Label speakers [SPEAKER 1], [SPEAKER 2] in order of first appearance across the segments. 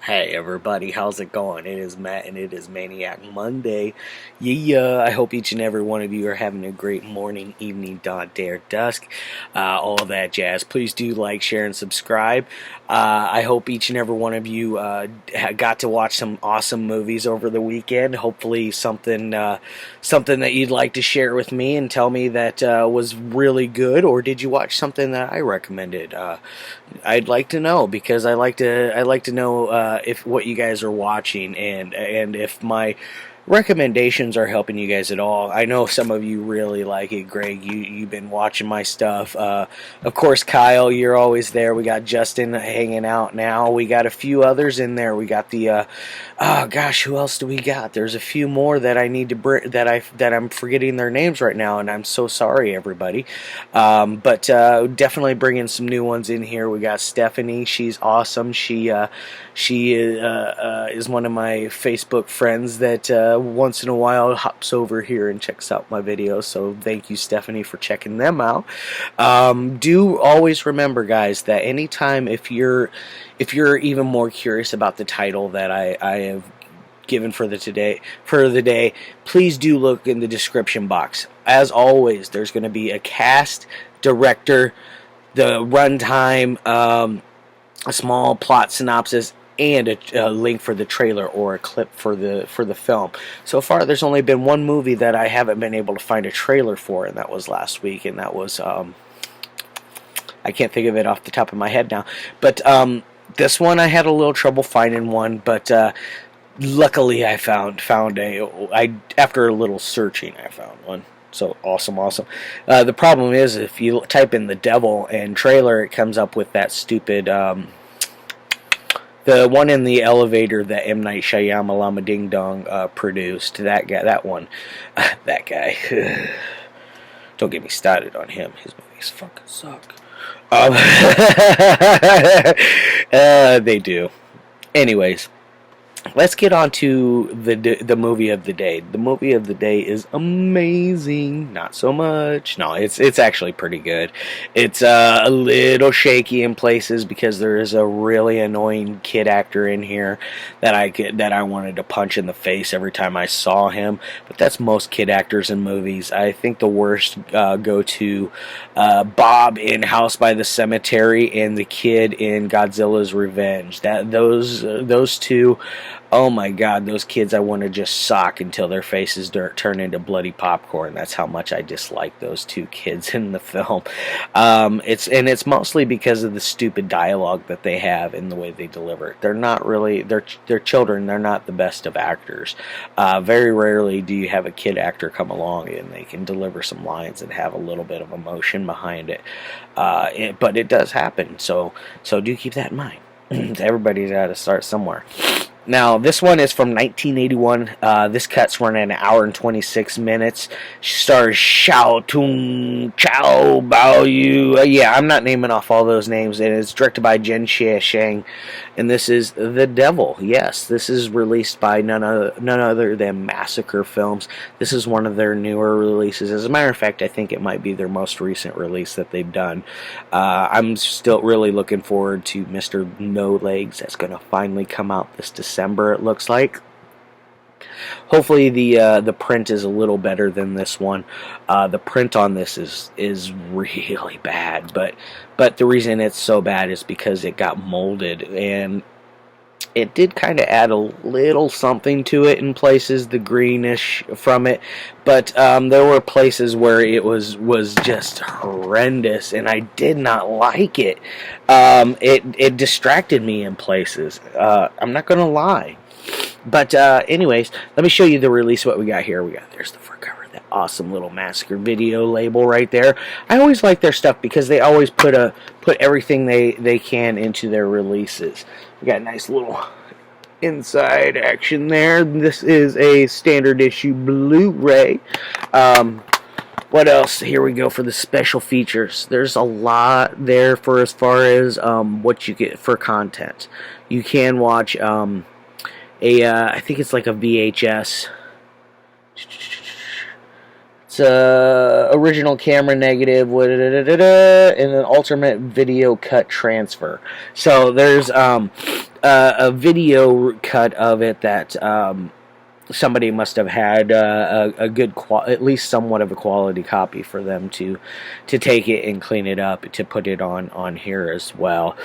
[SPEAKER 1] Hey everybody, how's it going? It is Matt and it is Maniac Monday. Yeah, I hope each and every one of you are having a great morning, evening, dawn, dare, dusk, all of that jazz. Please do like, share, and subscribe. I hope each and every one of you got to watch some awesome movies over the weekend. Hopefully something that you'd like to share with me and tell me that was really good, or did you watch something that I recommended? I'd like to know because I like to know if what you guys are watching and if my recommendations are helping you guys at all. I know some of you really like it. Greg, you've been watching my stuff. Of course, Kyle, you're always there. We got Justin hanging out now. We got a few others in there. We got the oh gosh, who else do we got? There's a few more that I need to bring that I'm forgetting their names right now, and I'm so sorry, everybody. But definitely bringing some new ones in here. We got Stephanie. She's awesome. She is one of my Facebook friends that once in a while hops over here and checks out my videos. So thank you, Stephanie, for checking them out. Do always remember, guys, that anytime if you're even more curious about the title that I have given for the day, please do look in the description box. As always, there's going to be a cast, director, the runtime, a small plot synopsis, and a link for the trailer or a clip for the film. So far, there's only been one movie that I haven't been able to find a trailer for, and that was last week, and that was I can't think of it off the top of my head now. But this one I had a little trouble finding one, but luckily I found after a little searching I found one. So awesome. The problem is if you type in the devil and trailer, it comes up with that stupid the one in the elevator that M. Night Shyamalan Ding Dong produced. That one. That guy. Don't get me started on him. His movies fucking suck. They do. Anyways, let's get on to the movie of the day. The movie of the day is amazing. Not so much. No, it's actually pretty good. It's a little shaky in places because there is a really annoying kid actor in here that I wanted to punch in the face every time I saw him. But that's most kid actors in movies. I think the worst go to Bob in House by the Cemetery and the kid in Godzilla's Revenge. Those two. Oh my God, those kids I want to just sock until their faces turn into bloody popcorn. That's how much I dislike those two kids in the film. It's mostly because of the stupid dialogue that they have and the way they deliver it. They're not really they're children. They're not the best of actors. Very rarely do you have a kid actor come along and they can deliver some lines and have a little bit of emotion behind it. But it does happen. So do keep that in mind. Everybody's got to start somewhere. Now, this one is from 1981. This cut's running an hour and 26 minutes. Stars Shao-Tung, Chou, Bao-Yu. Yeah, I'm not naming off all those names. And it's directed by Jen-Chieh, Shang. And this is The Devil. Yes, this is released by none other than Massacre Films. This is one of their newer releases. As a matter of fact, I think it might be their most recent release that they've done. I'm still really looking forward to Mr. No Legs. That's going to finally come out this December, it looks like. Hopefully the print is a little better than this one. The print on this is really bad, but the reason it's so bad is because it got molded, and it did kind of add a little something to it in places, the greenish from it, but there were places where it was just horrendous, and I did not like it. It distracted me in places. I'm not going to lie. But anyways, let me show you the release, what we got here. There's the front cover, that awesome little Massacre video label right there. I always like their stuff because they always put everything they can into their releases. We got a nice little inside action there. This is a standard issue Blu-ray. What else? Here we go for the special features. There's a lot there for as far as what you get for content. You can watch I think it's like a VHS. It's a original camera negative, and an alternate video cut transfer. So there's a video cut of it that somebody must have had a good, at least somewhat of a quality copy for them to take it and clean it up to put it on here as well.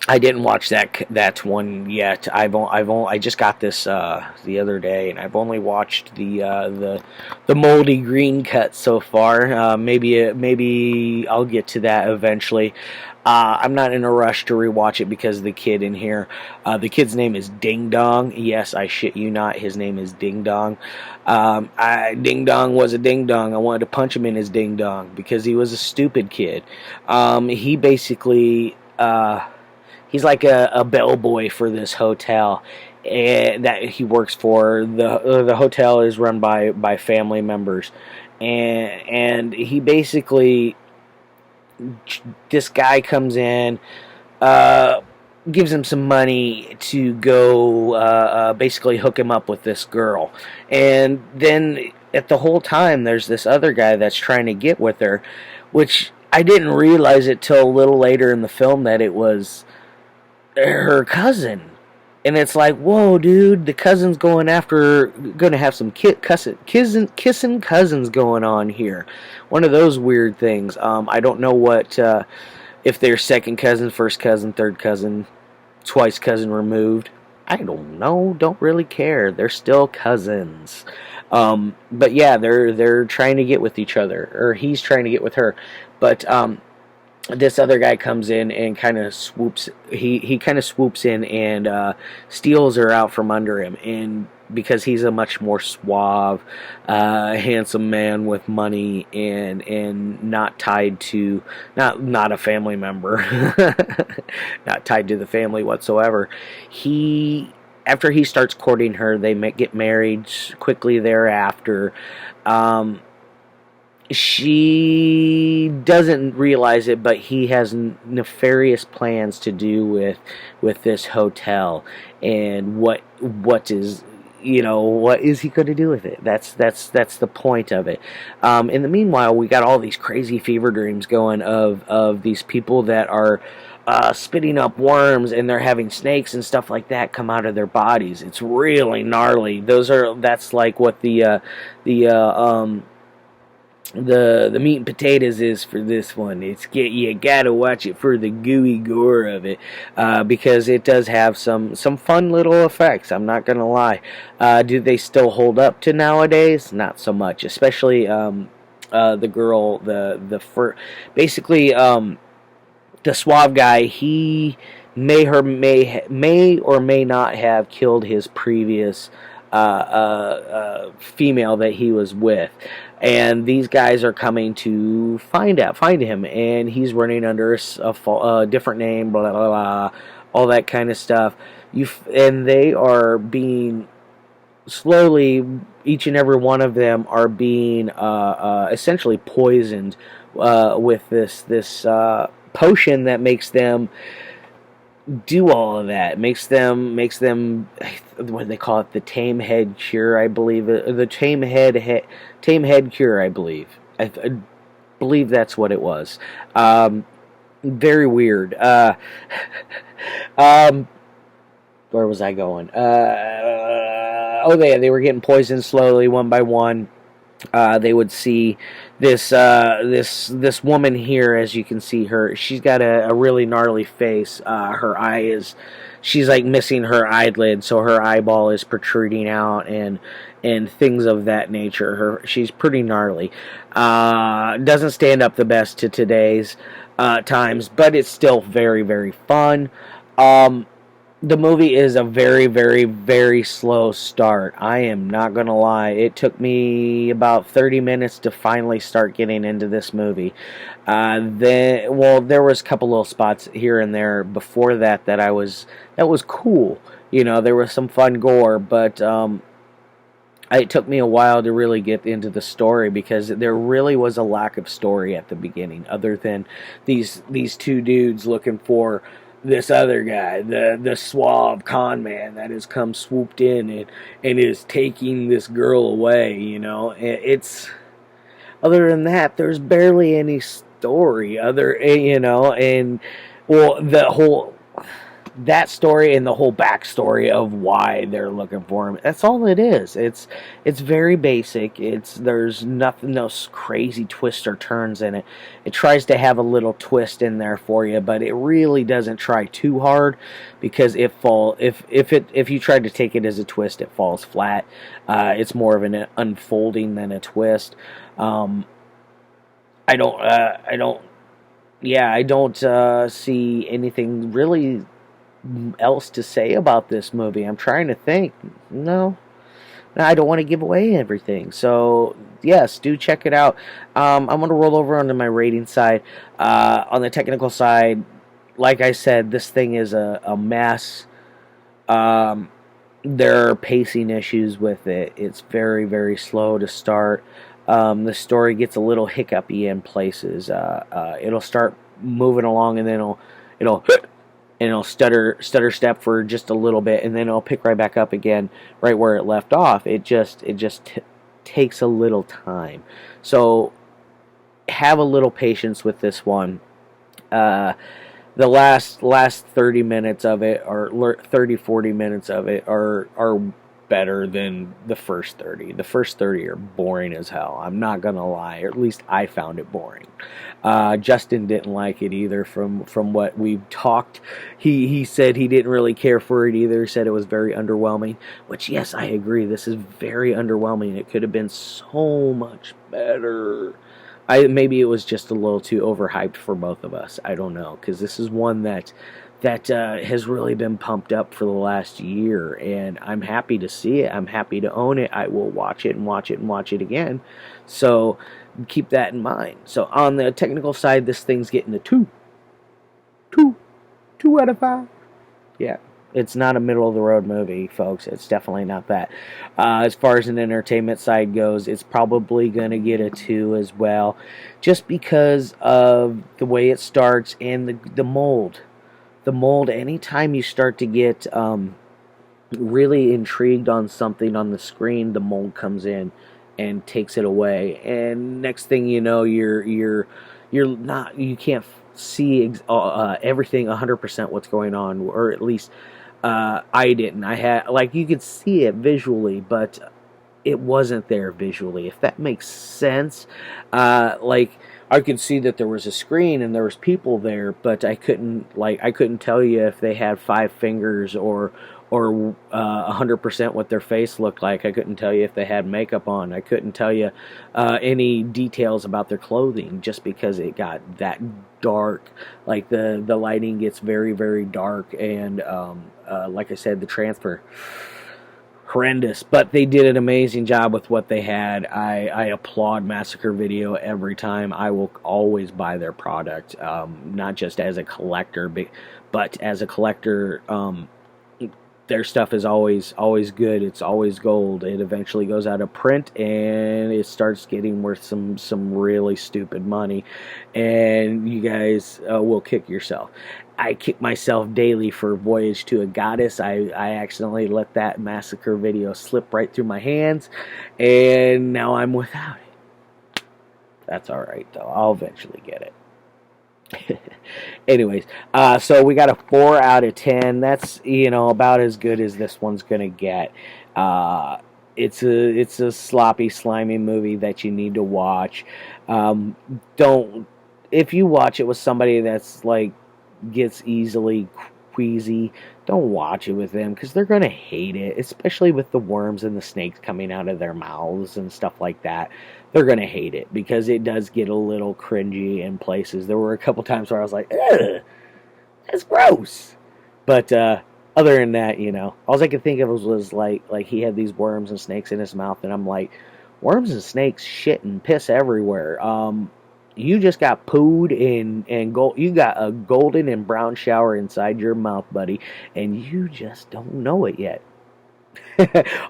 [SPEAKER 1] I didn't watch that one yet. I just got this the other day, and I've only watched the moldy green cut so far. Maybe I'll get to that eventually. I'm not in a rush to rewatch it because the kid in here, the kid's name is Ding Dong. Yes, I shit you not, his name is Ding Dong. Ding Dong was a ding dong. I wanted to punch him in his ding dong because he was a stupid kid. He basically. He's like a bellboy for this hotel that he works for. The hotel is run by family members, and he basically, this guy comes in, gives him some money to go basically hook him up with this girl, and then at the whole time there's this other guy that's trying to get with her, which I didn't realize it till a little later in the film that it was her cousin. And it's like, whoa, dude, the cousin's gonna have some kissing cousins going on here. One of those weird things. I don't know what, if they're second cousin, first cousin, third cousin, twice cousin removed. I don't know, don't really care. They're still cousins. But yeah, they're trying to get with each other, or he's trying to get with her. But, this other guy comes in and kind of swoops. He kind of swoops in and steals her out from under him. And because he's a much more suave, handsome man with money and not tied to not a family member, not tied to the family whatsoever. After he starts courting her, they get married quickly thereafter. She doesn't realize it, but he has nefarious plans to do with this hotel, and what is he going to do with it? That's the point of it. In the meanwhile, we got all these crazy fever dreams going of these people that are spitting up worms, and they're having snakes and stuff like that come out of their bodies. It's really gnarly. That's like what the meat and potatoes is for this one. You gotta watch it for the gooey gore of it, because it does have some fun little effects. I'm not gonna lie. Do they still hold up to nowadays? Not so much, especially the girl, basically the suave guy. He may or may not have killed his previous female that he was with, and these guys are coming to find him, and he's running under a different name, blah blah blah, all that kind of stuff. And they are being slowly, each and every one of them are being essentially poisoned with this potion that makes them do all of that. Makes them what do they call it, the tame head cure, I believe. The tame head cure, I believe. I believe that's what it was. Very weird. Where was I going? They were getting poisoned slowly, one by one. They would see this woman here, as you can see her. She's got a really gnarly face. Her eye she's like missing her eyelid, so her eyeball is protruding out, and things of that nature. She's pretty gnarly. Doesn't stand up the best to today's times, but it's still very, very fun. The movie is a very, very, very slow start. I am not going to lie. It took me about 30 minutes to finally start getting into this movie. There was a couple little spots here and there before that was cool. There was some fun gore, but it took me a while to really get into the story, because there really was a lack of story at the beginning, other than these two dudes looking for this other guy, the suave con man that has come swooped in and is taking this girl away. It's other than that, there's barely any story. And well, the whole that story and the whole backstory of why they're looking for him. That's all it is. It's very basic. There's nothing, no crazy twists or turns in it. It tries to have a little twist in there for you, but it really doesn't try too hard because if you tried to take it as a twist, it falls flat. It's more of an unfolding than a twist. I don't see anything really else to say about this movie. I'm trying to think. No, I don't want to give away everything. So yes, do check it out. I'm going to roll over onto my rating side. On the technical side, like I said, this thing is a mess. There are pacing issues with it. It's very, very slow to start. The story gets a little hiccupy in places. It'll start moving along and then it'll stutter step for just a little bit, and then it'll pick right back up again, right where it left off. It just takes a little time. So have a little patience with this one. The last 30 minutes of it, or 40 minutes of it, are better than the first 30. The first 30 are boring as hell. I'm not gonna lie, or at least I found it boring. Justin didn't like it either. From what we've talked, he said he didn't really care for it either. He said it was very underwhelming, which yes, I agree. This is very underwhelming. It could have been so much better. Maybe it was just a little too overhyped for both of us. I don't know, because this is one that has really been pumped up for the last year, and I'm happy to see it. I'm happy to own it. I will watch it and watch it and watch it again. So keep that in mind. So on the technical side, this thing's getting a 2 out of 5. Yeah. It's not a middle-of-the-road movie, folks. It's definitely not that. As far as an entertainment side goes, it's probably going to get a 2 as well, just because of the way it starts and the mold. The mold, anytime you start to get really intrigued on something on the screen, the mold comes in and takes it away. And next thing you know, you can't see everything 100% what's going on, or at least I didn't. I had, like, you could see it visually, but it wasn't there visually, if that makes sense. Like, I could see that there was a screen and there was people there, but I couldn't tell you if they had 5 fingers or 100% what their face looked like. I couldn't tell you if they had makeup on. I couldn't tell you any details about their clothing, just because it got that dark. Like, the lighting gets very, very dark, and like I said, the transfer, horrendous. But they did an amazing job with what they had. I applaud Massacre Video every time. I will always buy their product, not just as a collector, but as a collector. Their stuff is always good. It's always gold. It eventually goes out of print, and it starts getting worth some really stupid money, and you guys will kick yourself. I kick myself daily for Voyage to a Goddess. I accidentally let that Massacre Video slip right through my hands, and now I'm without it. That's alright, though. I'll eventually get it. Anyways, so we got a 4 out of 10. That's, about as good as this one's gonna get. It's a sloppy, slimy movie that you need to watch. If you watch it with somebody that's like gets easily queasy, don't watch it with them, because they're gonna hate it, especially with the worms and the snakes coming out of their mouths and stuff like that. They're gonna hate it, because it does get a little cringy in places. There were a couple times where I was like, ugh, that's gross. But other than that, all I could think of was like he had these worms and snakes in his mouth, and I'm like, worms and snakes shit and piss everywhere. You just got pooed and gold. You got a golden and brown shower inside your mouth, buddy, and you just don't know it yet.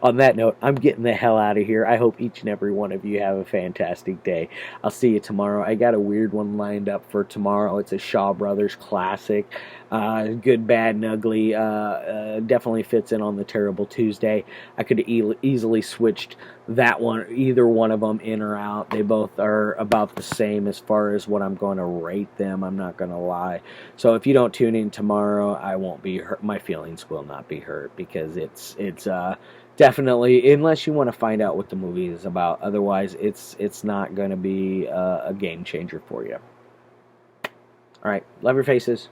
[SPEAKER 1] On that note, I'm getting the hell out of here. I hope each and every one of you have a fantastic day. I'll see you tomorrow. I got a weird one lined up for tomorrow. It's a Shaw Brothers classic. Good, Bad, and Ugly definitely fits in on the Terrible Tuesday. I could easily switched that one, either one of them, in or out. They both are about the same as far as what I'm going to rate them. I'm not going to lie. So if you don't tune in tomorrow, I won't be hurt. My feelings will not be hurt because it's definitely, unless you want to find out what the movie is about. Otherwise, it's not going to be a game changer for you. All right, love your faces.